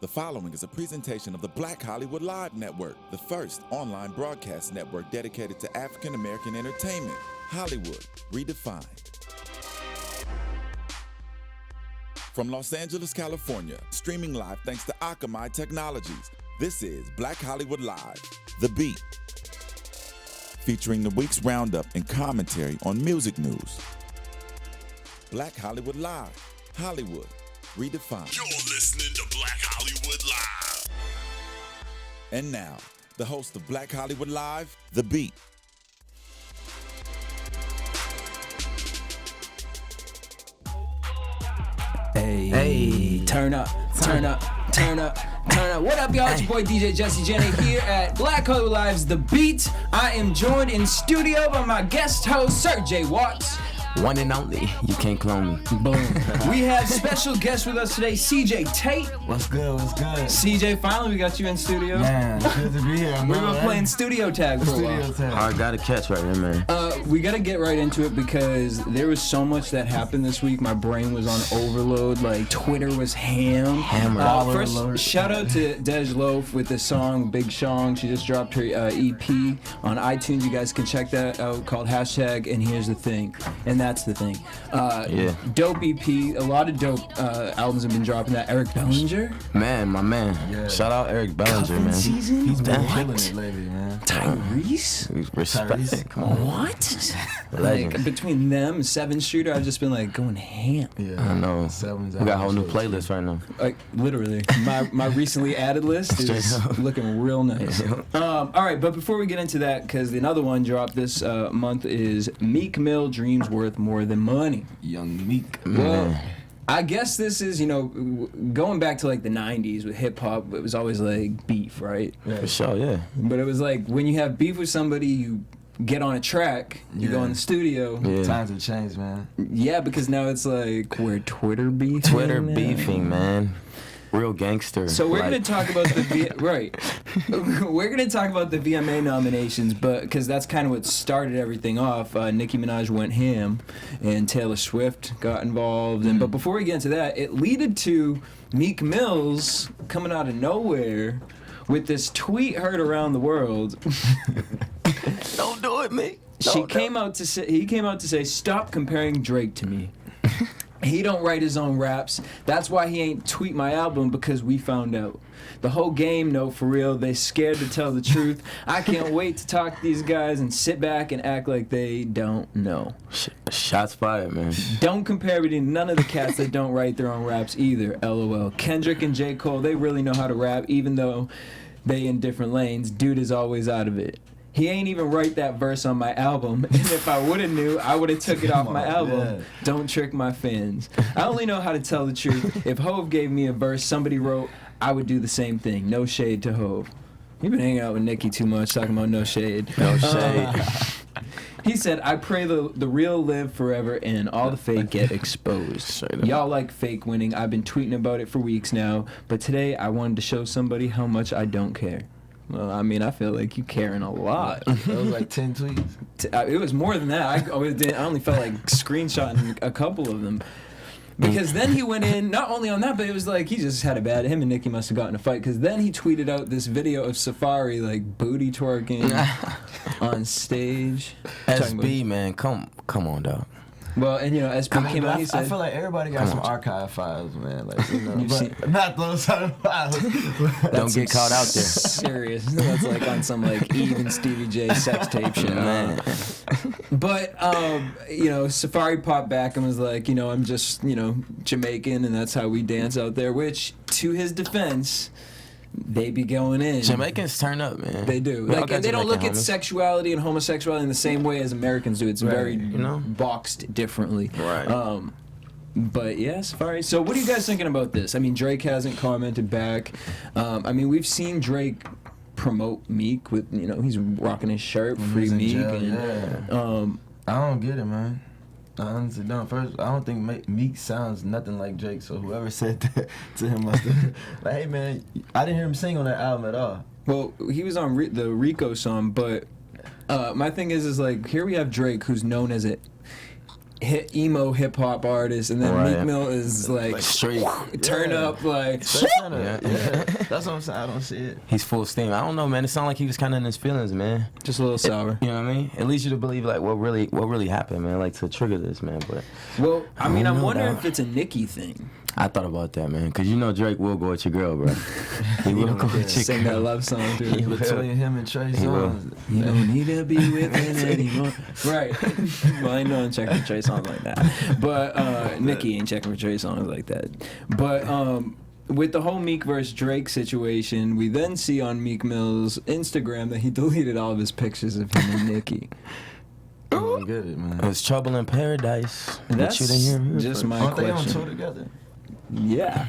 The following is a presentation of the Black Hollywood Live Network, the first online broadcast network dedicated to African American entertainment. Hollywood Redefined. From Los Angeles, California, streaming live thanks to Akamai Technologies, this is Black Hollywood Live, The Beat, featuring the week's roundup and commentary on music news. Black Hollywood Live, Hollywood Redefined. You're listening to Black Hollywood Live. And now, the host of Black Hollywood Live, The Beat. Hey, turn up, turn up, turn up, turn up. What up, y'all? It's your boy DJ Jesse Jenny here at Black Hollywood Live's The Beat. I am joined in studio by my guest host, Sir J. Watts. One and only. You can't clone me. Boom. We have special guest with us today, CJ Tate. What's good? What's good? CJ, finally we got you in studio. Man, good to be here. We've been playing studio tag for a while. I got a catch right here, man. We got to get right into it because there was so much that happened this week. My brain was on overload. Like, Twitter was hammered. First, shout out to Dej Loaf with the song Big Sean. She just dropped her EP on iTunes. You guys can check that out, called hashtag And Here's the Thing. And that's the thing. Dope EP. A lot of dope albums have been dropping. That Eric Bellinger. Man, my man. Yeah. Shout out Eric Bellinger, man. Season? He's been killing it lately, man. Tyrese? Respect. Tyrese? Come on. What? Like, between them, Seven Shooter, I've just been like going ham. Yeah, I know. Seven's we got a whole new playlist right now. Like, literally. My recently added list is looking real nice. All right, but before we get into that, because another one dropped this month is Meek Mill, Dreams Worth More Than Money. Young Meek. Well, I guess this is, going back to like the 90s with hip hop, it was always like beef, right? Yeah. For sure, yeah. But it was like when you have beef with somebody, you get on a track, you go in the studio. Yeah. Times have changed, man. Yeah, because now it's like we're Twitter beefing. Twitter beefing, man. Real gangster. So we're gonna talk about the right. We're gonna talk about the VMA nominations, but because that's kind of what started everything off. Nicki Minaj went ham, and Taylor Swift got involved. And but before we get into that, it led to Meek Mill's coming out of nowhere with this tweet heard around the world. Don't do it, Meek. He came out to say, "Stop comparing Drake to me." He don't write his own raps. That's why he ain't tweet my album, because we found out. The whole game, no, for real. They scared to tell the truth. I can't wait to talk to these guys and sit back and act like they don't know. Shots fired, man. Don't compare me to none of the cats that don't write their own raps either, LOL. Kendrick and J. Cole, they really know how to rap, even though they in different lanes. Dude is always out of it. He ain't even write that verse on my album, and if I woulda knew, I woulda took it off my album. Yeah. Don't trick my fans. I only know how to tell the truth. If Hove gave me a verse somebody wrote, I would do the same thing. No shade to Hove. You've been hanging out with Nicki too much, talking about no shade. No shade. He said, I pray the real live forever and all the fake get exposed. Y'all like fake winning. I've been tweeting about it for weeks now, but today I wanted to show somebody how much I don't care. Well, I mean, I feel like you caring a lot. That was like 10 tweets. It was more than that. I only felt like screenshotting a couple of them. Because then he went in, not only on that, but it was like he just had him and Nicki must have gotten a fight. Because then he tweeted out this video of Safari, like, booty twerking on stage. SB, man, come on, dog. Well, and SB came out. He said, I feel like everybody got some archive files, man. Like, but not those kind of files. Don't get caught out there. Serious. That's like on some like Eve and Stevie J sex tape shit, man. But Safari popped back and was like, I'm just Jamaican, and that's how we dance out there. Which, to his defense, they be going in. Jamaicans turn up, man. They do. Like, they don't look at sexuality and homosexuality in the same way as Americans do. It's very boxed differently. Right. But yeah, Safari. So what are you guys thinking about this? I mean, Drake hasn't commented back. I mean, we've seen Drake promote Meek with, he's rocking his shirt, Free Meek. I don't get it, man. I honestly don't. First, I don't think Meek sounds nothing like Drake, so whoever said that to him must have... Like, hey, man, I didn't hear him sing on that album at all. Well, he was on the Rico song, but my thing is like, here we have Drake, who's known as emo hip hop artist, and then Right. Meek Mill is like straight. turn up like. Yeah. That's what I'm saying. I don't see it. He's full steam. I don't know, man. It sounded like he was kind of in his feelings, man. Just a little sour. You know what I mean? It leads you to believe like what really happened, man. Like to trigger this, man. But Well, I mean, don't I'm know, wondering dog. if it's a Nicki thing. I thought about that, man, because you know Drake will go at your girl, bro. He will go at your Sing that girl. love song to He her. will. Between him and Trey He will. Songz. You don't need to be with me anymore. Right. Well, I know I'm checking for Trey songs like that. But Nicki ain't checking for Trey songs like that. But with the whole Meek versus Drake situation, we then see on Meek Mill's Instagram that he deleted all of his pictures of him and Nicki. I don't get it, man. It was trouble in paradise. But That's you didn't hear him just first. my Aren't they on question. tour together? Yeah.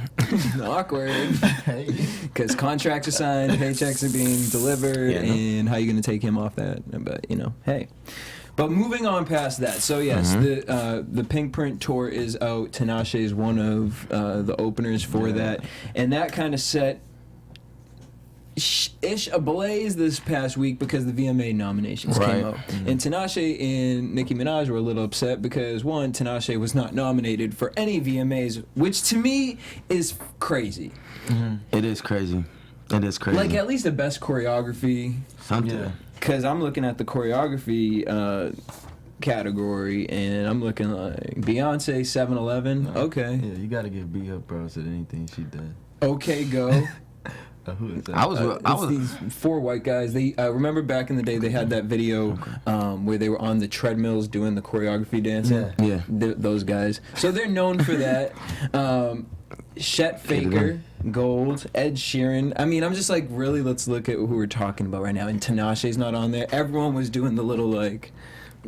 Awkward. Hey. Because contracts are signed, paychecks are being delivered, Yeah, no. and how you going to take him off that? But, you know, hey. But moving on past that, so yes, the Pink Print tour is out. Tinashe is one of the openers for that, and that kind of set ish ablaze this past week because the VMA nominations came Right. out, and Tinashe and Nicki Minaj were a little upset because one, Tinashe was not nominated for any VMAs, which to me is crazy. It is crazy. It is crazy. Like at least the best choreography. Something. Yeah. Because I'm looking at the choreography category, and I'm looking like Beyonce 7-Eleven. Okay. Yeah, you gotta give B up props at anything she does. Okay, go. Who is that? I was These four white guys. They remember back in the day they had that video where they were on the treadmills doing the choreography dancing. Yeah. Those guys. So they're known for that. Shet Faker, Gold, Ed Sheeran. I mean, I'm just like, really, let's look at who we're talking about right now. And Tinashe's not on there. Everyone was doing the little, like,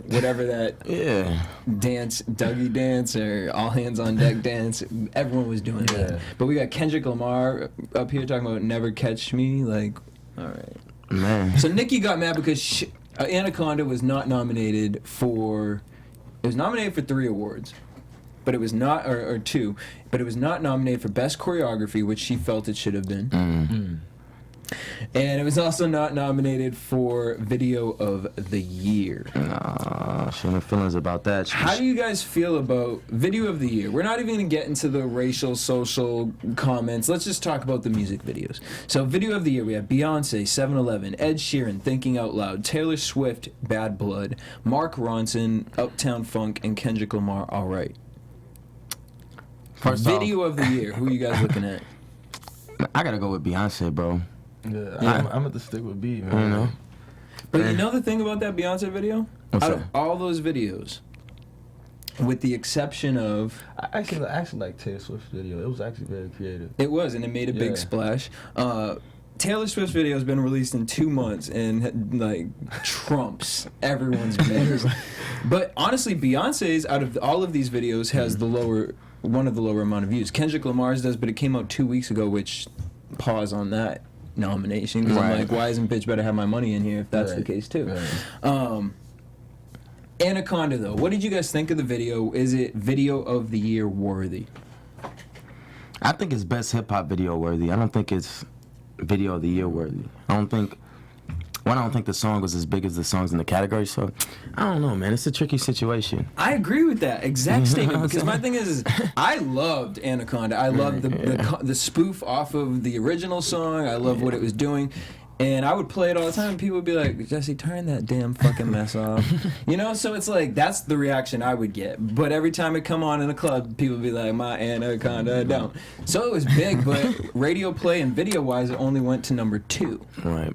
whatever that Yeah. dance, Dougie dance, or all hands on deck dance. Everyone was doing that. But we got Kendrick Lamar up here talking about Never Catch Me. Like, all right. Man. So Nicki got mad because Anaconda was not nominated for. It was nominated for 3 awards. But it was not, or 2, but it was not nominated for Best Choreography, which she felt it should have been. And it was also not nominated for Video of the Year. Nah, she had feelings about that. How do you guys feel about Video of the Year? We're not even going to get into the racial, social comments. Let's just talk about the music videos. So Video of the Year, we have Beyonce, 7-Eleven, Ed Sheeran, Thinking Out Loud, Taylor Swift, Bad Blood, Mark Ronson, Uptown Funk, and Kendrick Lamar, All Right. First Video of the Year, who are you guys looking at? I gotta go with Beyonce, bro. Yeah, I'm at the stick with B, man. You know? But you know the thing about that Beyonce video? What's Out that? of all those videos, with the exception of... I actually like Taylor Swift's video. It was actually very creative. It was, and it made a big Yeah. splash. Taylor Swift's video has been released in 2 months and like trumps everyone's videos. But honestly, Beyonce's out of all of these videos has one of the lower amount of views. Kendrick Lamar's does, but it came out 2 weeks ago, which pause on that nomination because I'm Right. like, why isn't Bitch Better Have My Money in here if that's the Right. case too? Right. Anaconda though, what did you guys think of the video? Is it Video of the Year worthy? I think it's best hip hop video worthy. I don't think it's video of the year worthy. I don't think the song was as big as the songs in the category. So I don't know, man. It's a tricky situation. I agree with that exact statement because my thing is I loved Anaconda. I loved the spoof off of the original song. I love what it was doing. And I would play it all the time, and people would be like, Jesse, turn that damn fucking mess off. You know, so it's like, that's the reaction I would get. But every time it come on in a club, people would be like, my Anaconda don't. So it was big, but radio play and video-wise, it only went to number 2. Right.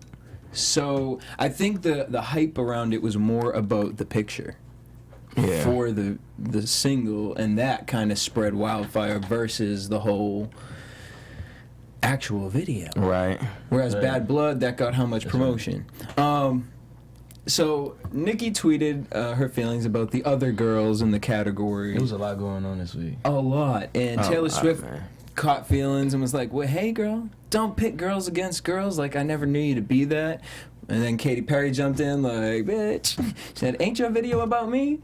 So I think the hype around it was more about the picture Yeah. for the single, and that kind of spread wildfire versus the whole actual video. Right. Whereas Right. Bad Blood, that got how much promotion? So Nicki tweeted her feelings about the other girls in the category. It was a lot going on this week. A lot. And Taylor Swift man. caught feelings and was like, well, hey, girl, don't pit girls against girls. Like, I never knew you to be that. And then Katy Perry jumped in like, bitch. She said, ain't your video about me?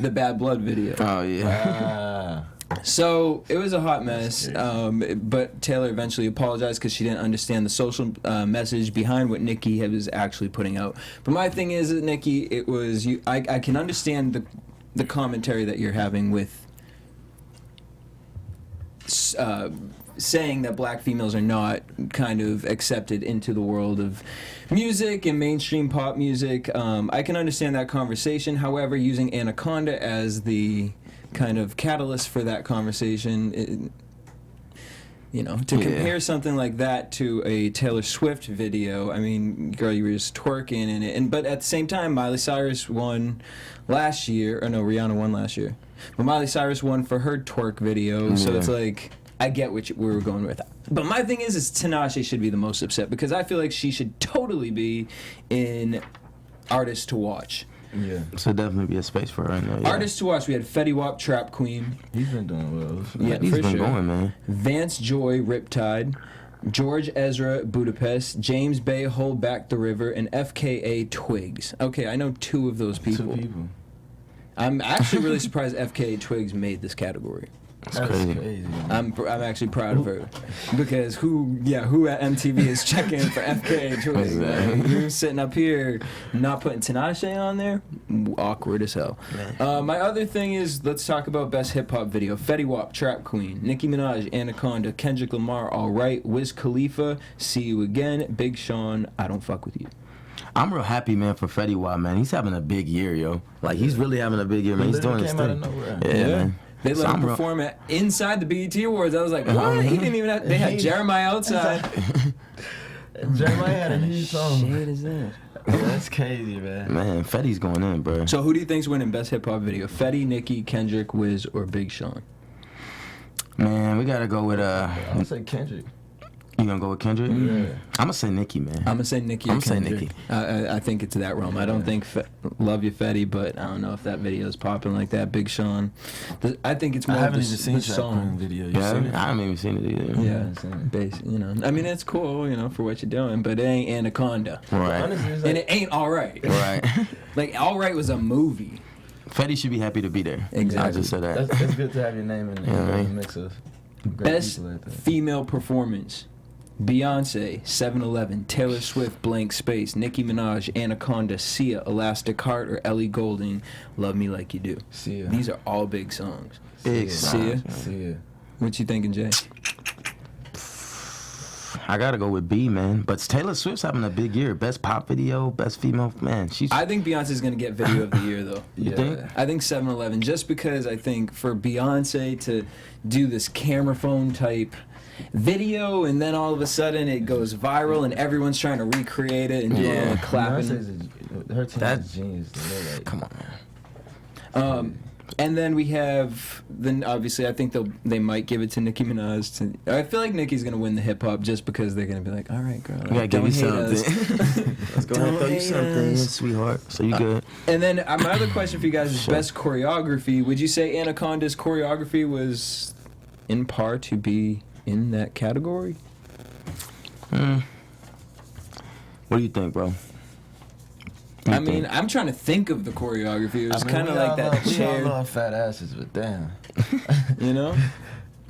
The Bad Blood video. Oh yeah. So it was a hot mess, but Taylor eventually apologized because she didn't understand the social message behind what Nicki was actually putting out. But my thing is, Nicki, it was I can understand the commentary that you're having with saying that black females are not kind of accepted into the world of music and mainstream pop music. I can understand that conversation. However, using Anaconda as the kind of catalyst for that conversation, to compare something like that to a Taylor Swift video, I mean, girl, you were just twerking in it. But at the same time, Miley Cyrus won last year, or no, Rihanna won last year. But Miley Cyrus won for her twerk video, so it's like, I get what we were going with. But my thing is Tinashe should be the most upset, because I feel like she should totally be in Artist to Watch. Yeah. So definitely be a space for her right now. Yeah. Artist to Watch, we had Fetty Wap, Trap Queen. He's been doing well. Yeah, he's for been sure. going, man. Vance Joy, Riptide. George Ezra, Budapest. James Bay, Hold Back the River. And FKA, Twigs. Okay, I know 2 of those people. 2 people. I'm actually really surprised FKA Twigs made this category. That's crazy. I'm actually proud of her, because who at MTV is checking for FKA Twigs? Exactly. You're sitting up here not putting Tinashe on there, awkward as hell. My other thing is, let's talk about best hip hop video. Fetty Wap, Trap Queen, Nicki Minaj, Anaconda, Kendrick Lamar, All Right, Wiz Khalifa, See You Again, Big Sean, I Don't Fuck With You. I'm real happy, man, for Fetty Wap, man. He's having a big year, yo. Like, he's really having a big year, man. He's doing his thing. Yeah, man. They let him perform inside the BET Awards. I was like, what? He didn't even have... They had Jeremiah outside. Jeremiah had a huge song. Shit is that? That's crazy, man. Man, Fetty's going in, bro. So who do you think's winning best hip hop video? Fetty, Nicki, Kendrick, Wiz, or Big Sean? Man, we gotta go with I'll say Kendrick. You gonna go with Kendrick? Yeah. I'm gonna say Nicki, man. I'm gonna say Nicki. I'm gonna say Nicki. I think it's that realm. I don't think Love You Fetty, but I don't know if that video is popping like that. Big Sean. I think it's more. I haven't the, even seen the Trap song Queen video. You Yeah, seen it? I haven't even seen it either. Yeah, I mean, it's cool, for what you're doing, but it ain't Anaconda, Right. Honestly, it's and like, it ain't All Right. Right. Like All Right was a movie. Fetty should be happy to be there. Exactly. I just said that. it's good to have your name in the mix of great Best people like that. female performance. Beyonce, 7-Eleven, Taylor Swift, Blank Space, Nicki Minaj, Anaconda, Sia, Elastic Heart, or Ellie Goulding, Love Me Like You Do. Sia. These are all big songs. Big Sia. songs. Sia. What you thinking, Jay? I gotta go with B, man. But Taylor Swift's having a big year. Best pop video, best female. Man, she's. I think Beyonce's going to get Video of the Year, though. You think? I think 7-Eleven, just because I think for Beyonce to do this camera phone type video, and then all of a sudden it goes viral and everyone's trying to recreate it and do all the clapping. Her team is genius. Like, Come on, man. And then we have, obviously I think they might give it to Nicki Minaj. I feel like Nicki's gonna win the hip hop just because they're gonna be like, all right, girl, We gotta give don't you hate us. something. Let's go ahead and throw you something, sweetheart. So you good? And then my other question for you guys is best choreography. Would you say Anaconda's choreography was in par to be in that category? What do you think, bro? I mean, I'm trying to think of the choreography. It was kind of like that We all chair, love fat asses, but damn. you know?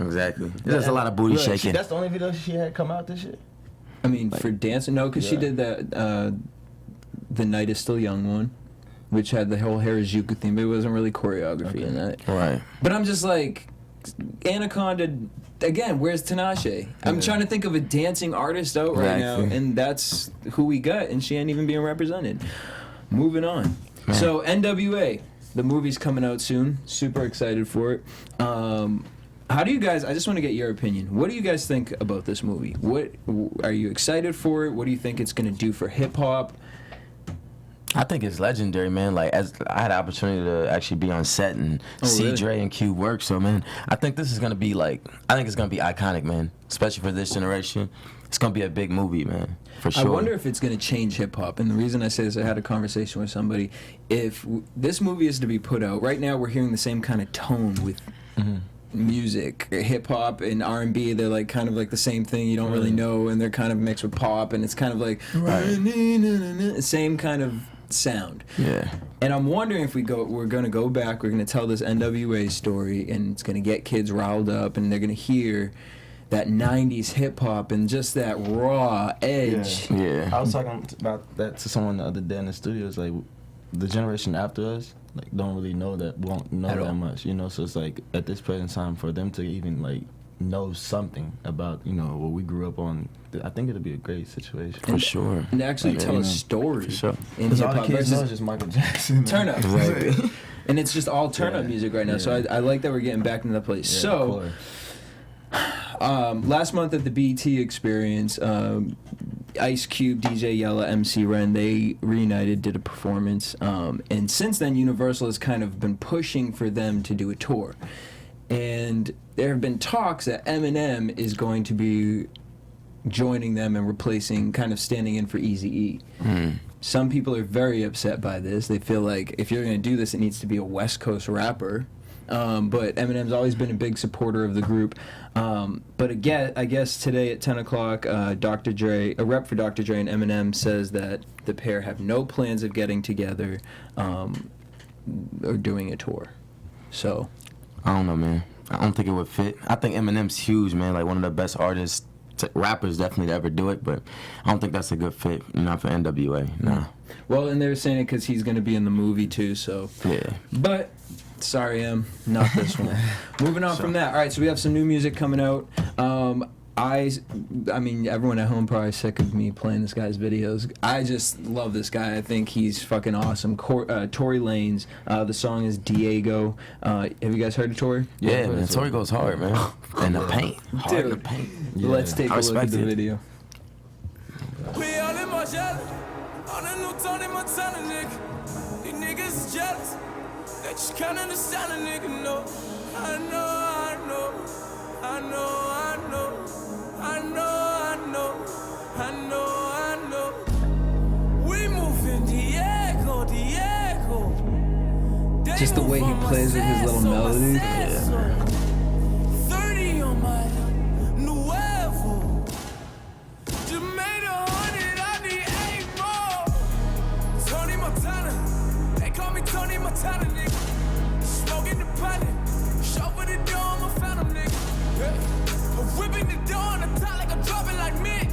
Exactly. There's a lot of booty Look, shaking. That's the only video she had come out this year? I mean, for dancing, no, because she Yeah. did that, The Night Is Still Young one, which had the whole Harajuku theme, but it wasn't really choreography in that. Right. But I'm just like, Anaconda, again, where's Tinashe? I'm Yeah. trying to think of a dancing artist out right now, Exactly. and that's who we got, and she ain't even being represented. Moving on. Man. So, N.W.A., the movie's coming out soon. Super excited for it. How do you guys, I just want to get your opinion. What do you guys think about this movie? What are you excited for it? What do you think it's going to do for hip-hop? I think it's legendary, man. Like, as I had the opportunity to actually be on set and see really? Dre and Q work, so man, I think this is gonna be I think it's gonna be iconic, man. Especially for this generation, it's gonna be a big movie, man, for sure. I wonder if it's going to change hip-hop. And the reason I say this, I had a conversation with somebody. If this movie is to be put out, right now we're hearing the same kind of tone with music. Hip-hop and R&B, they're like kind of like the same thing. You don't really know, and they're kind of mixed with pop, and it's kind of like same kind of sound. Yeah. And I'm wondering if we're gonna go back, we're gonna tell this N.W.A. story, and it's gonna get kids riled up, and they're gonna hear that 90s hip hop and just that raw edge. Yeah. I was talking about that to someone the other day in the studio. It's like the generation after us, like don't really know that, won't know At that all. much, you know. So it's like at this present time for them to even like know something about, you know, what we grew up on. I think it'll be a great situation. For sure. And actually Like, tell you a know, story for sure. in Because hip all the hop kids know is versus just Michael Jackson. man. turn up. Exactly. And it's just all turn up Yeah. music right now. So I like that we're getting back into that place. Yeah, so. of course. Last month at the BET Experience, Ice Cube, DJ Yella, MC Ren, they reunited, did a performance, and since then Universal has kind of been pushing for them to do a tour. And there have been talks that Eminem is going to be joining them and replacing, kind of standing in for Eazy-E. Some people are very upset by this. They feel like if you're going to do this, it needs to be a West Coast rapper. But Eminem's always been a big supporter of the group. But again, I guess today at 10 o'clock, Dr. Dre, a rep for Dr. Dre and Eminem says that the pair have no plans of getting together or doing a tour. So, I don't know, man. I don't think it would fit. I think Eminem's huge, man. Like one of the best artists, rappers definitely to ever do it. But I don't think that's a good fit, you know, for N.W.A. Nah. well, and they're saying it because he's going to be in the movie too. So, Yeah. but sorry, not this one. Moving on from that. All right, so we have some new music coming out. I mean, everyone at home probably sick of me playing this guy's videos. I just love this guy. I think he's fucking awesome. Tory Lanez. The song is Diego. Have you guys heard of Tory? Yeah, man. Tory goes hard, man. And the paint. Hard in the Dude. paint. Let's take I a look at respect the it. video. We all in my shell. On a new Tony Montana, nigga. These niggas is jealous. They just can't understand a nigga, no. I know. We moving Diego. Just the way he plays with his little melodies. 30 on my N.W.A. Just made 100, I need 8 more. Tony Montana, they call me Tony Montana, nigga. Smoking the pilot, chauffeur the door, I'm a phantom, nigga. Yeah. Whipping the door on the top like I'm dropping like Mitch.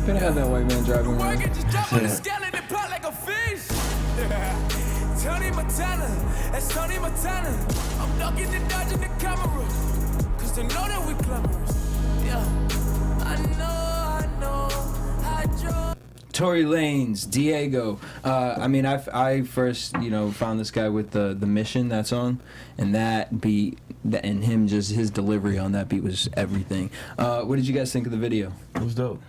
Could have had that white man driving around. Working just drop on the skeleton pot like a fish. Tony Montana, that's Tony Montana. I'm ducking and dodging the camera, cause they know that we glamorous. Yeah, I know, I drove. Tory Lanez, Diego. I mean, I first, found this guy with the Mission, that song, and that beat, and him, just his delivery on that beat was everything. What did you guys think of the video? It was dope.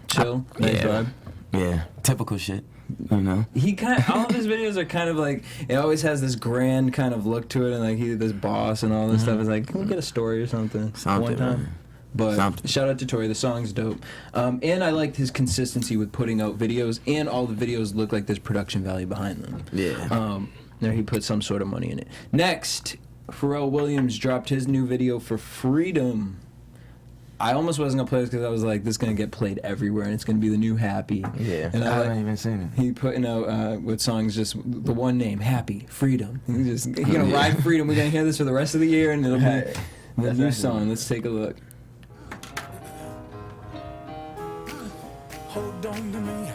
Chill, nice vibe. Yeah. Typical shit, you know? He all of his videos are kind of like, it always has this grand kind of look to it, and like this boss and all this stuff. It's like, can we get a story or something? Something, one time. man. But Something. shout out to Tory, the song's dope. And I liked his consistency with putting out videos, and all the videos look like there's production value behind them. Yeah. There he put some sort of money in it. Next, Pharrell Williams dropped his new video for Freedom. I almost wasn't gonna play this because I was like, this is gonna get played everywhere, and it's gonna be the new Happy. Yeah, And I haven't even seen it. He putting out with songs just the one name, Happy, Freedom. He's gonna ride Freedom. We're gonna hear this for the rest of the year, and it'll be the That's new actually song. Let's take a look. Hold on to me,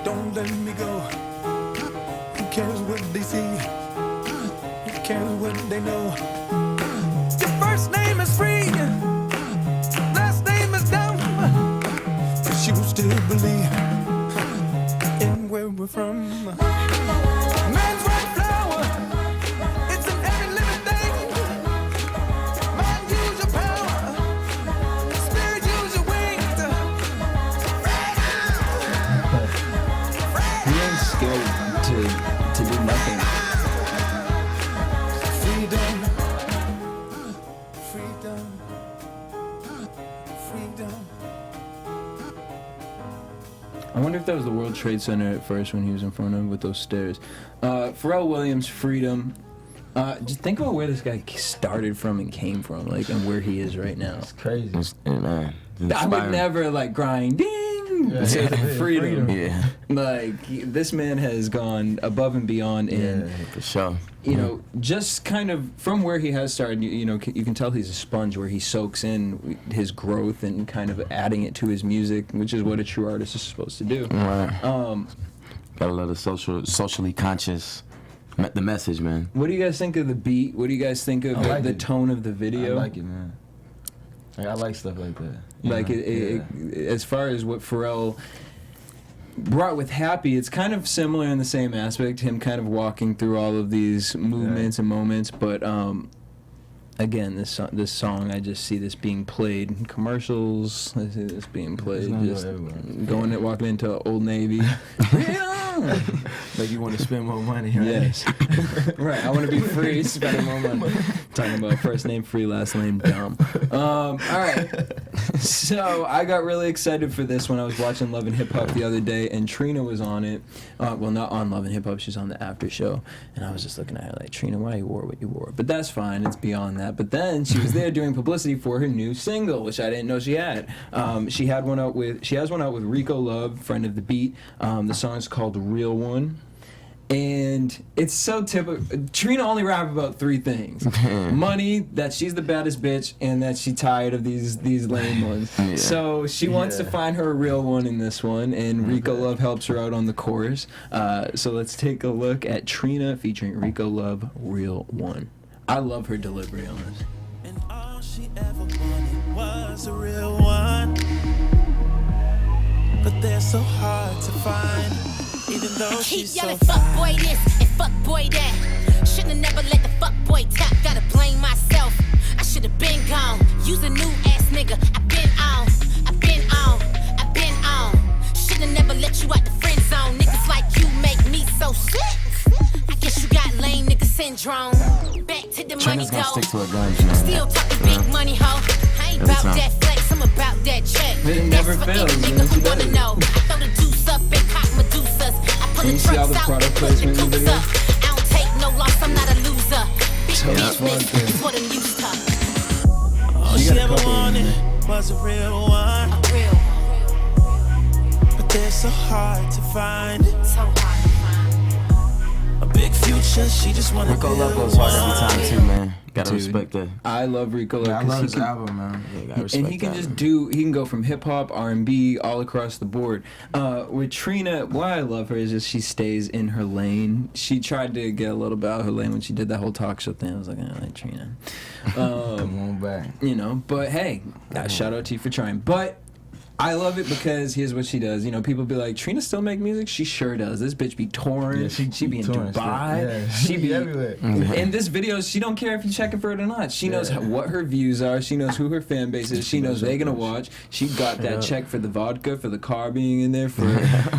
don't let me go. Who cares what they see? Who cares what they know? Your first name is free, last name is dumb, but you still believe in where we're from. Man's right flower, it's in every living thing. Mind, use your power, spirit, use your wings. He ain't scared to do nothing. Freedom, freedom, freedom. I wonder if that was the World Trade Center at first when he was in front of with those stairs. Pharrell Williams, Freedom. Just think about where this guy started from and came from, like, and where he is right now. It's crazy. Man. I would inspiring. never like grind ding Yeah. to Freedom. Yeah. Like this man has gone above and beyond in. Yeah. For sure. You know, just kind of from where he has started, you can tell he's a sponge where he soaks in his growth and kind of adding it to his music, which is what a true artist is supposed to do. Right. Um, Got a lot of socially conscious The message, man. What do you guys think of the beat? What do you guys think of the tone of the video? I like it, man. Like, I like stuff like that. Like as far as what Pharrell brought with Happy, it's kind of similar in the same aspect. Him kind of walking through all of these movements and moments, but again, this song, I just see this being played in commercials. I see this being played, just walking into Old Navy. Like you want to spend more money, right? Yes. Right, I want to be free, spending more money. Talking about first name free, last name dumb. All right. So I got really excited for this when I was watching Love and Hip Hop the other day, and Trina was on it. Well, not on Love and Hip Hop, she's on the after show. And I was just looking at her like, Trina, why you wore what you wore? But that's fine, it's beyond that. But then she was there doing publicity for her new single, which I didn't know she had. She has one out with Rico Love, friend of the beat. The song's called Real One. And it's so typical. Trina only rap about 3 things: money, that she's the baddest bitch, and that she tired of these lame ones. Yeah. So she wants to find her a real one in this one, and Rico Love helps her out on the chorus. So let's take a look at Trina featuring Rico Love, Real One. I love her delivery on this. And all she ever wanted was a real one, but they're so hard to find. Even though she's so fuck boy this and fuck boy that. Shouldn't have never let the fuck boy talk. Gotta blame myself. I should have been gone. Use a new ass nigga. I been on. Shouldn't have never let you out the friend zone. Niggas like you make me so sick. I guess you got lame nigga syndrome. Back to the Trina's money gonna go. stick to her guns, man. Still talking big money, ho. I ain't about that flex. I'm about that check. It never fails, man. She does it. Know. I throw the juice up and cock Medusas. Can you see all the product placement in the video? I don't take no loss, I'm not a loser. Big that's business fun, is what I'm used to. all she ever wanted was a real one. A real But they're so hard to find. so hard to find. A big future, she just wanna Rico Love build goes hard one. every time too, man. Gotta Dude, respect that. I love Rico Love. I 'cause love he his can- album, man. Yeah, gotta respect And he can that. just he can go from hip hop, R&B, all across the board. With Trina, why I love her is just she stays in her lane. She tried to get a little bit out of her lane when she did that whole talk show thing. I was like, I like Trina. Come on back. You know, but hey, shout out to you for trying. But I love it because here's what she does. You know, people be like, Trina still make music? She sure does. This bitch be touring. Yeah, she be in touring Dubai. stuff. Yeah, She be everywhere. In this video, she don't care if you checking for it or not. She knows what her views are. She knows who her fan base is. She knows they're gonna watch. She got that check for the vodka, for the car being in there, for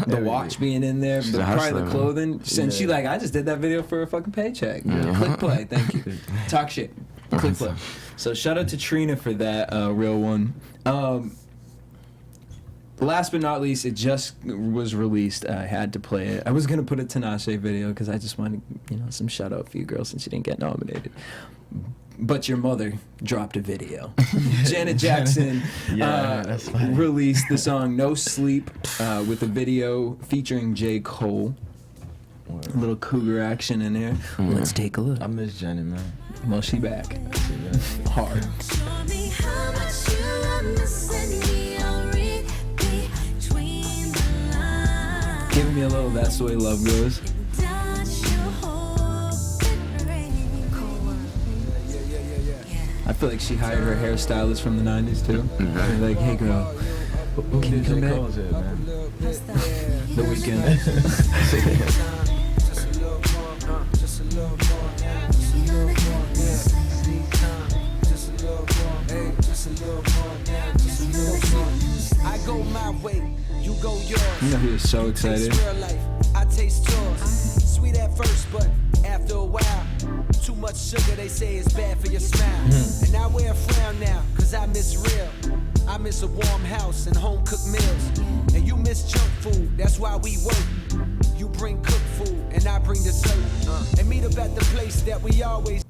the watch being in there, She's but a probably hustler, the man. clothing. And she like, I just did that video for a fucking paycheck. Click play. Thank you. Talk shit. Click play. So shout out to Trina for that Real One. Last but not least, it just was released. I had to play it. I was gonna put a Tinashe video because I just wanted, some shout out for you girls since she didn't get nominated. But your mother dropped a video. Janet Jackson that's funny. released the song "No Sleep" with a video featuring J. Cole. A little cougar action in there. Let's take a look. I miss Janet, man. Well, she back. Hard. Show me how much you are missing me. I'll read between the lines. Giving me a little "That's the Way Love Goes." Does your hope and rain? I feel like she hired her hairstylist from the 90s too. She's like, hey girl, can you come back? Cole's here, man. The Weekend. I go my way, you go yours. You know he was so excited. Taste real life, I taste yours. Sweet at first, but after a while, too much sugar, they say it's bad for your smile. And I wear a frown now, cause I miss real. I miss a warm house and home cooked meals. And you miss junk food, that's why we work. You bring cooked food, and I bring dessert. And meet up at the place that we always.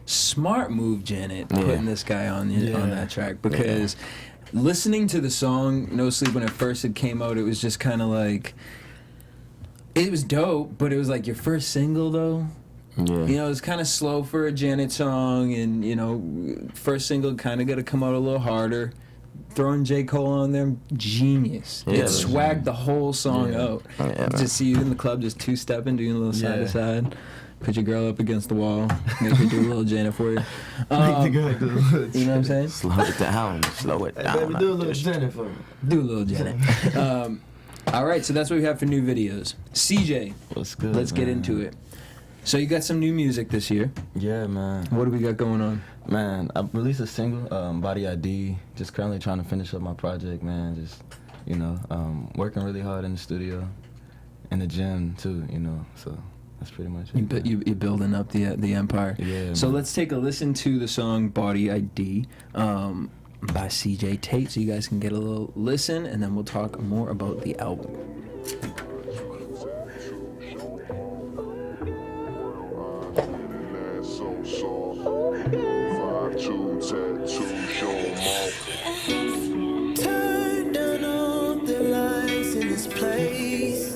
Smart move, Janet, putting this guy on that track, because listening to the song "No Sleep" when it first came out, it was just kind of like, it was dope, but it was like your first single though. Yeah. It's kind of slow for a Janet song, and first single kind of got to come out a little harder. Throwing J. Cole on there, genius. Yeah, It that's swagged the whole song out. Yeah, man. Just see you in the club, just two-stepping, doing a little side to side. Put your girl up against the wall. Make her do a little Janet for you. Make the girl do a little You know what I'm saying? Slow it down. Slow it down. Baby, do a little Janet for me. Do a little Janet. All right, so that's what we have for new videos. CJ, What's good? let's get man? into it. So you got some new music this year. Yeah, man. What do we got going on? Man, I released a single, Body ID. Just currently trying to finish up my project, man. Just, working really hard in the studio, in the gym too, So that's pretty much it. You're building up the empire. Yeah. So man. let's take a listen to the song Body ID by CJ Tate so you guys can get a little listen, and then we'll talk more about the album. Turn down all the lights in this place.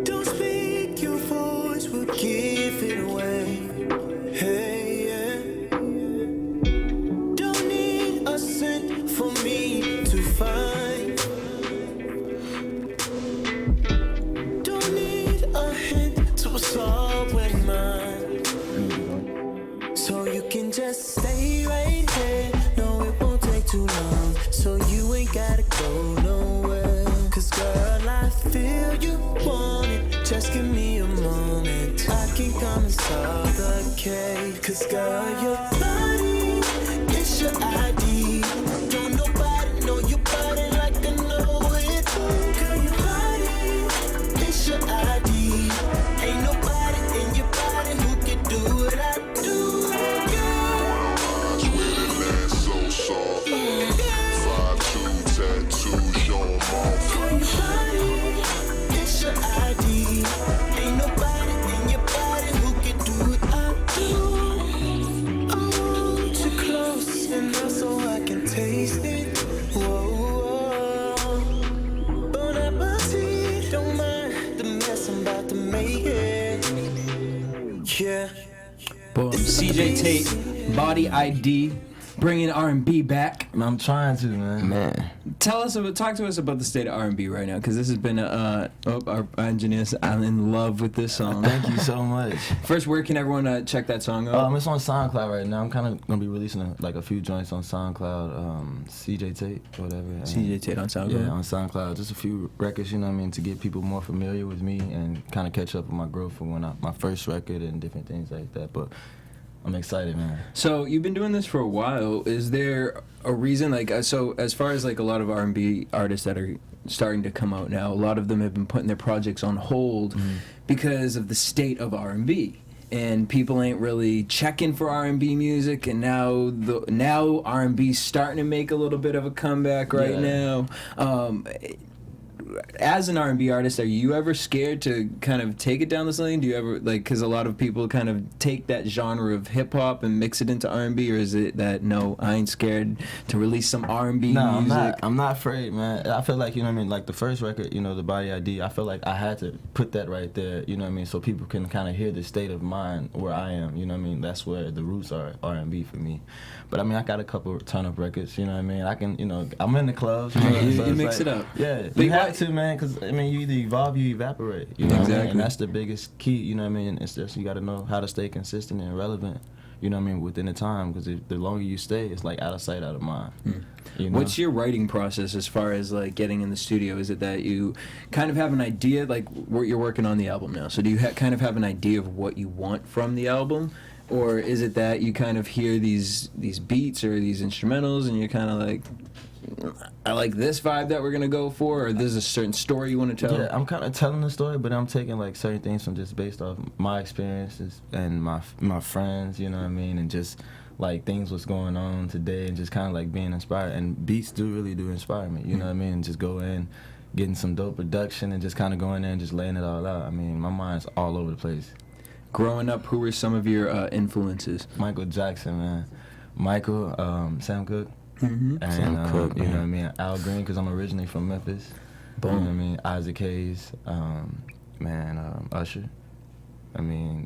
Don't speak, your voice will give it away. Hey, yeah. Don't need a cent for me to find. Don't need a hint to solve with mine. So you can just stay right here. No, it won't take too long. So you ain't gotta go nowhere. Cause girl, I feel you want it. Just give me a moment. I can come and solve the case. Cause girl, your body, it's your ID. Don't nobody know your body like I know it. Girl, your body, it's your ID. Ain't nobody in your body who can do what I do. It's your ID. Ain't nobody in your body who can do what I do. I want you close enough so I can taste it. Whoa, whoa. Bon appetit, don't mind the mess I'm about to make it. Yeah. Boom. CJ Tate, Body ID, bringing R&B back. I'm trying to, man. Man. Talk to us about the state of R&B right now, because this has been our engineers. I'm in love with this song. Thank you so much. First, where can everyone check that song out? It's on SoundCloud right now. I'm kind of gonna be releasing a few joints on SoundCloud. CJ Tate, whatever. CJ Tate on SoundCloud. Yeah, on SoundCloud. Just a few records, to get people more familiar with me and kind of catch up with my growth from my first record and different things like that. But I'm excited, man. So you've been doing this for a while. Is there a reason, so as far as a lot of R&B artists that are starting to come out now, a lot of them have been putting their projects on hold because of the state of R&B. And people ain't really checking for R&B music, and now R&B's starting to make a little bit of a comeback right now. As an R&B artist, are you ever scared to kind of take it down this lane? Do you ever, because a lot of people kind of take that genre of hip-hop and mix it into R&B, or is it that, no, I ain't scared to release some R&B music? I'm not afraid, man. I feel like, like the first record, the Body ID, I feel like I had to put that right there, so people can kind of hear the state of mind where I am, That's where the roots are R&B for me. But, I got a couple turn-up records, I can, I'm in the clubs. You mix it up. Yeah, But you have to, man, because, you either evolve, you evaporate. You know Exactly. what I mean? And that's the biggest key, It's just you got to know how to stay consistent and relevant, within the time, because the longer you stay, it's like out of sight, out of mind. What's your writing process as far as getting in the studio? Is it that you kind of have an idea, what you're working on the album now? So do you kind of have an idea of what you want from the album? Or is it that you kind of hear these beats or these instrumentals and you're kind of I like this vibe that we're going to go for, or there's a certain story you want to tell? Yeah, I'm kind of telling the story, but I'm taking certain things from just based off my experiences and my friends, and just things what's going on today, and just kind of being inspired. And beats really do inspire me, you know what I mean? Just go in, getting some dope production, and just kind of going in and just laying it all out. My mind's all over the place. Growing up, who were some of your influences? Michael Jackson, man. Michael, Sam Cooke. Mm-hmm. And, Sam Cooke, Al Green, because I'm originally from Memphis. Boom. Isaac Hayes, Usher.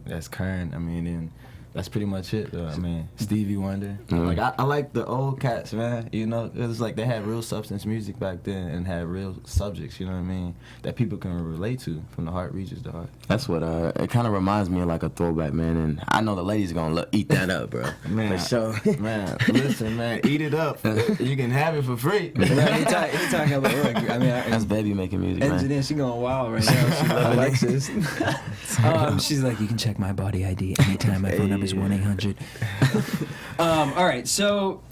That's current. And that's pretty much it, though. I mean, Stevie Wonder. Like, I like the old cats, man. You know, it was like they had real substance music back then and had real subjects, you know what I mean, that people can relate to. From the heart reaches the heart. That's what it kind of reminds me of like a throwback, man. And I know the ladies gonna eat that up, bro. Man, for sure. Man, listen, man, eat it up. You can have it for free. Right, he talking about look. I mean, that's baby making music, and man. then she going wild right now. She loves Alexis. She's like, you can check my body ID anytime. My phone number is 1-800. All right, so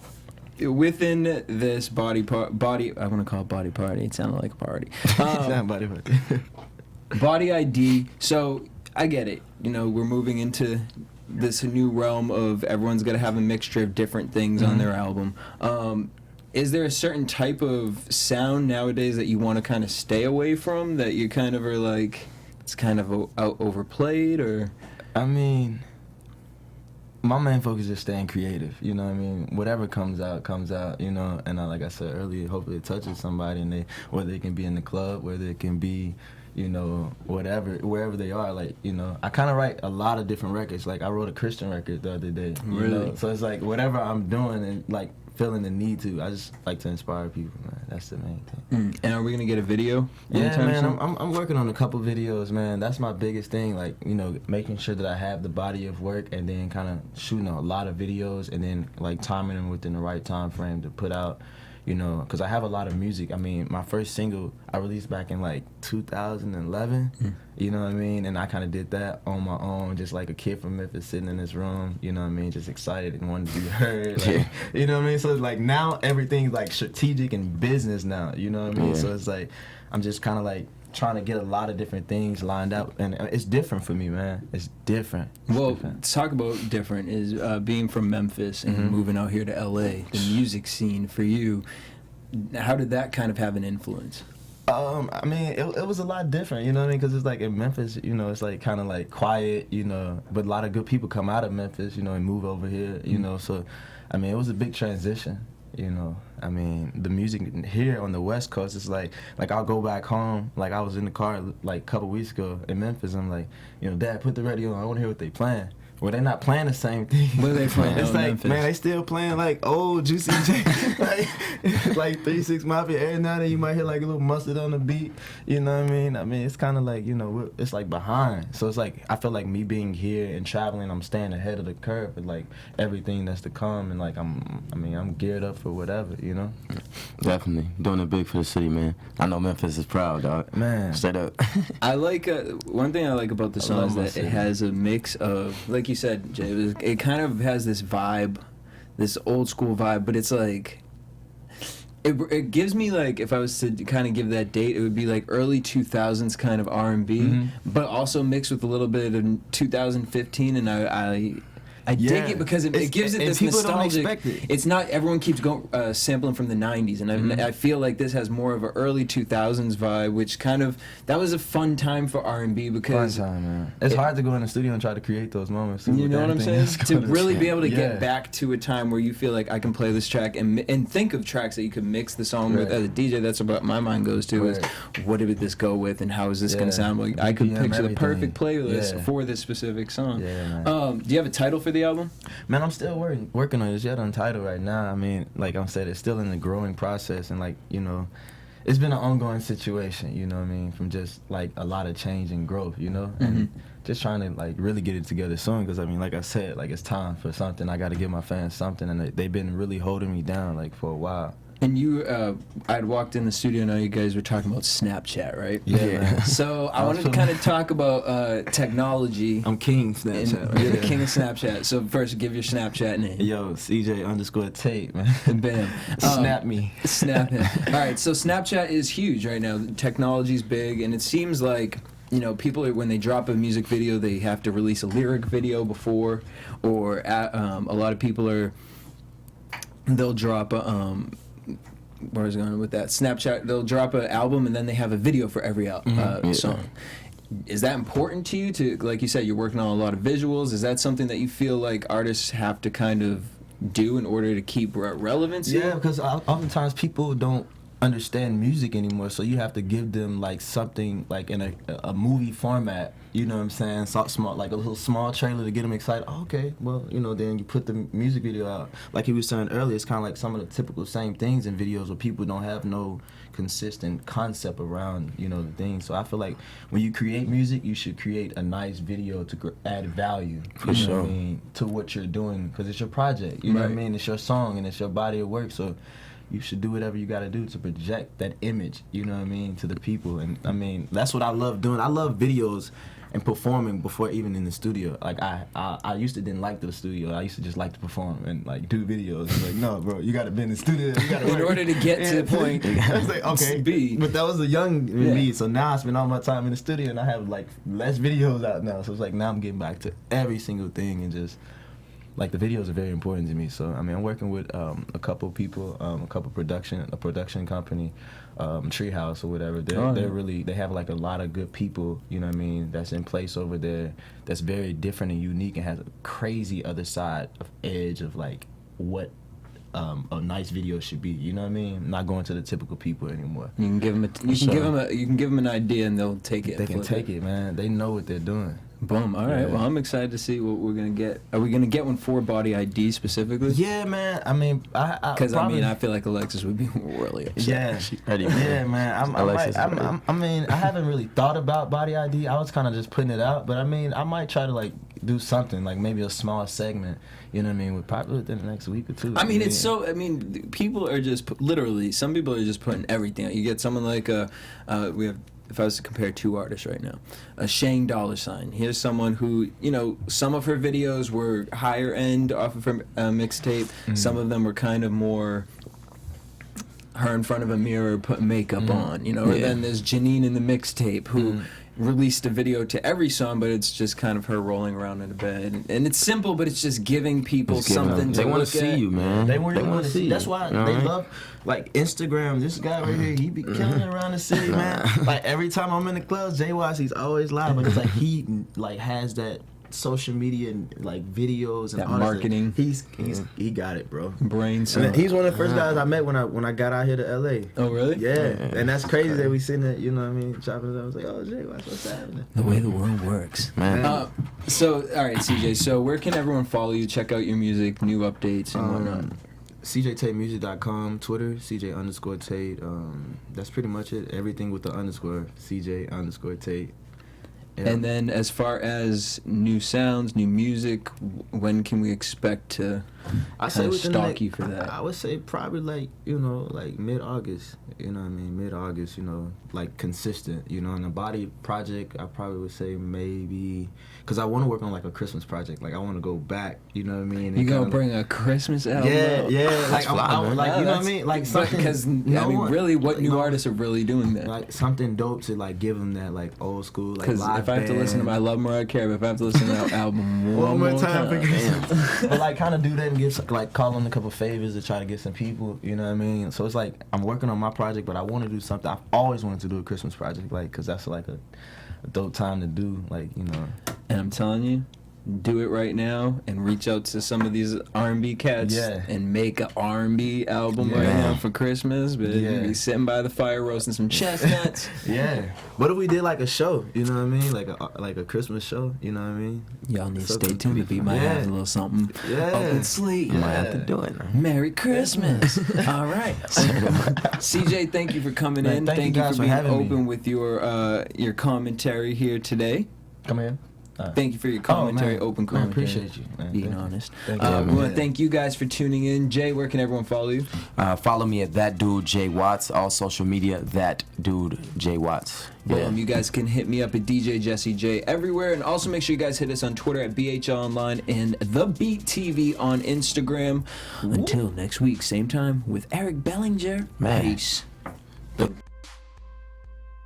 within this body, I want to call it body party. It sounded like a party. Body party. Body ID. So I get it. You know, we're moving into this new realm of everyone's got to have a mixture of different things on their album. Is there a certain type of sound nowadays that you want to kind of stay away from, that you kind of are like, it's kind of overplayed, or? I mean, my main focus is staying creative, you know what I mean? Whatever comes out, you know, and like I said earlier, hopefully it touches somebody, and whether it can be in the club, whether it can be, you know, wherever they are, like, you know, I kind of write a lot of different records. Like, I wrote a Christian record the other day, you know? So it's like, whatever I'm doing and, like, feeling the need to, I just like to inspire people, man. That's the main thing. And are we gonna get a video? Yeah, man. I'm working on a couple videos, man. That's my biggest thing. Like, you know, making sure that I have the body of work, and then kind of shooting a lot of videos, and then like timing them within the right time frame to put out. You know, because I have a lot of music. I mean, my first single I released back in like 2011. You know what I mean? And I kind of did that on my own, just like a kid from Memphis sitting in this room. You know what I mean? Just excited and wanting to be heard. Like, you know what I mean? So it's like now everything's like strategic and business now. You know what I mean? So it's like I'm just kind of like trying to get a lot of different things lined up, and it's different for me, man. It's different. Let's talk about different is being from Memphis and moving out here to LA, the music scene for you. How did that kind of have an influence? I mean, it was a lot different, you know what I mean? Because it's like in Memphis, you know, it's like kind of like quiet, you know, but a lot of good people come out of Memphis, you know, and move over here, you know. So, I mean, it was a big transition. You know, I mean, the music here on the West Coast is like I'll go back home. Like, I was in the car like a couple weeks ago in Memphis. I'm like, you know, Dad, put the radio on. I want to hear what they playing. Well, they're not playing the same thing. What are they playing? It's like, Memphis? man, they still playing like old Juicy J, like 3 6 Mafia. Every now and then you might hear like a little mustard on the beat. You know what I mean? I mean, it's kind of like, you know, it's like behind. So it's like I feel like me being here and traveling, I'm staying ahead of the curve with like everything that's to come, and like I'm geared up for whatever, you know. Definitely doing it big for the city, man. I know Memphis is proud, dog. Man, straight up. I like one thing I like about the song is that it has a mix of, like you said, Jay, it kind of has this vibe, this old school vibe, but it's like it gives me, like, if I was to kind of give that date, it would be like early 2000s kind of R&B, but also mixed with a little bit of 2015, and I dig it because it gives it this nostalgic. Don't expect it. It's not everyone keeps going sampling from the 90s, and I feel like this has more of an early 2000s vibe, which kind of, that was a fun time for R&B because fun time, man. It's hard to go in the studio and try to create those moments. You know what I'm saying? To really be able to get back to a time where you feel like I can play this track and think of tracks that you could mix the song with. As a DJ, that's what my mind goes to is what did this go with and how is this going to sound? Like I could picture the perfect playlist for this specific song. Do you have a title for the album? Man, I'm still working on it. It's yet untitled right now. I mean, like I said, it's still in the growing process, and like, you know, it's been an ongoing situation, you know what I mean, from just like a lot of change and growth, you know, and just trying to like really get it together soon, because I mean, like I said, like it's time for something. I got to give my fans something, and they've been really holding me down like for a while. And you, I'd walked in the studio, now you guys were talking about Snapchat, right? Yeah. So I wanted to kind of talk about technology. I'm King Snapchat. You're the king of Snapchat. So first, give your Snapchat name. Yo, CJ_Tate, man. Bam. Snap me. Snap him. All right, so Snapchat is huge right now. Technology's big, and it seems like, you know, people, when they drop a music video, they have to release a lyric video before, or a lot of people they'll drop a, where I was going with that, Snapchat, they'll drop an album and then they have a video for every song. Is that important to you? To, like you said, you're working on a lot of visuals. Is that something that you feel like artists have to kind of do in order to keep relevancy? Yeah, because oftentimes people don't understand music anymore, so you have to give them like something like in a movie format, you know what I'm saying, so small, like a little small trailer to get them excited. Oh, okay, well, you know, then you put the music video out. Like he was saying earlier, it's kind of like some of the typical same things in videos where people don't have no consistent concept around, you know, the thing. So I feel like when you create music, you should create a nice video to add value, For sure. what I mean, to what you're doing, because it's your project, you know what I mean, it's your song and it's your body of work, so you should do whatever you got to do to project that image, you know what I mean, to the people. And I mean, that's what I love doing. I love videos and performing before even in the studio. Like I used to didn't like the studio. I used to just like to perform and like do videos. It's like, no, bro, you got to be in the studio. You gotta In order to get to the point, I was like, okay, B. but that was a young me. So now I spend all my time in the studio and I have like less videos out now. So it's like now I'm getting back to every single thing and just. Like the videos are very important to me, so I mean I'm working with a couple people, a production company, Treehouse or whatever. They're really, they have like a lot of good people, you know what I mean, that's in place over there, that's very different and unique and has a crazy other side of edge of like what a nice video should be, you know what I mean? Not going to the typical people anymore. You can give them an idea and they'll take it. They can take it, man. They know what they're doing. Boom. All right. Well, I'm excited to see what we're gonna get. Are we gonna get one for Body ID specifically? Yeah, man. I mean, because I feel like Alexis would be really upset. Yeah, yeah, man. I haven't really thought about Body ID. I was kind of just putting it out, but I mean, I might try to like do something, like maybe a small segment. You know what I mean? Probably within the next week or two. I mean, it's so. I mean, people are just literally. Some people are just putting everything out. You get someone like we have. If I was to compare two artists right now, Shane $. Here's someone who, you know, some of her videos were higher end off of her mixtape. Mm-hmm. Some of them were kind of more her in front of a mirror putting makeup on, you know. Yeah. And then there's Janine in the mixtape who released a video to every song, but it's just kind of her rolling around in a bed. And it's simple, but it's just giving people something to They want look to see at. you, man. They want to see you. That's why they love, like, Instagram. This guy right here, he be killing it around the city, man. Like, every time I'm in the clubs, JY, he's always live, but it's like he, like, has that social media and like videos and that all marketing. He got it, bro. Brain cell. He's one of the first guys I met when I got out here to LA. Oh really? Yeah. And that's crazy that we sitting there, you know what I mean, chopping it up. I was like, oh Jay, what's happening? The way the world works, man. So all right, CJ. So where can everyone follow you? Check out your music, new updates and whatnot. CJTatemusic.com, Twitter, CJ_Tate. That's pretty much it. Everything with the underscore, CJ_Tate. Yeah. And then as far as new sounds, new music, when can we expect to stalk you for that? I would say probably like, you know, like mid-August, you know what I mean, mid-August, you know, like consistent, you know, and the Body project, I probably would say maybe, because I want to work on like a Christmas project, like I want to go back, you know what I mean? You gonna bring a Christmas album? Yeah, like, like you know what I mean? Like something, because, I mean, really, what new artists are really doing that? Like something dope to like give them that like old school, like live if I have to listen to I love Mariah Carey, but if I have to listen to that album one more time. But like kind of do that and get like call in a couple favors to try to get some people, you know what I mean? So it's like I'm working on my project, but I want to do something. I've always wanted to do a Christmas project, like, because that's like a dope time to do, like, you know. And I'm telling you, do it right now and reach out to some of these R&B cats and make an R&B album right now for Christmas. But you be sitting by the fire roasting some chestnuts. What if we did like a show? You know what I mean? Like a Christmas show. You know what I mean? Y'all need to stay tuned. We might have a little something up and sleep. Might have to do it. Merry Christmas. All right. CJ, thank you for coming in. Thank you for being open with your commentary here today. Come in. Thank you for your commentary, open commentary. I appreciate you, man. Being honest. We want to thank you guys for tuning in. Jay, where can everyone follow you? Follow me at That Dude J Watts. All social media, That Dude J Watts. You guys can hit me up at DJ Jesse J everywhere, and also make sure you guys hit us on Twitter at BHL Online and The Beat TV on Instagram. Until next week, same time with Eric Bellinger. Peace.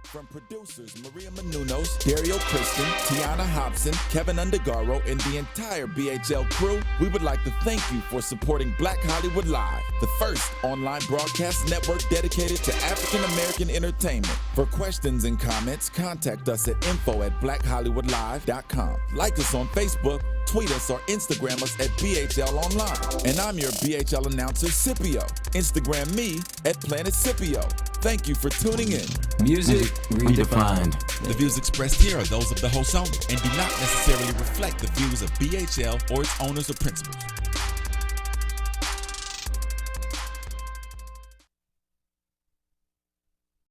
From producers Maria Menounos, Dario Kristen, Tiana Hobson, Kevin Undergaro, and the entire BHL crew, we would like to thank you for supporting Black Hollywood Live, the first online broadcast network dedicated to African American entertainment. For questions and comments, contact us at info@blackhollywoodlive.com. Like us on Facebook, tweet us or Instagram us at BHL Online. And I'm your BHL announcer, Scipio. Instagram me at Planet Scipio. thank you for tuning in. Music redefined. The views expressed here are those of the host only and do not necessarily reflect the views of BHL or its owners or principals.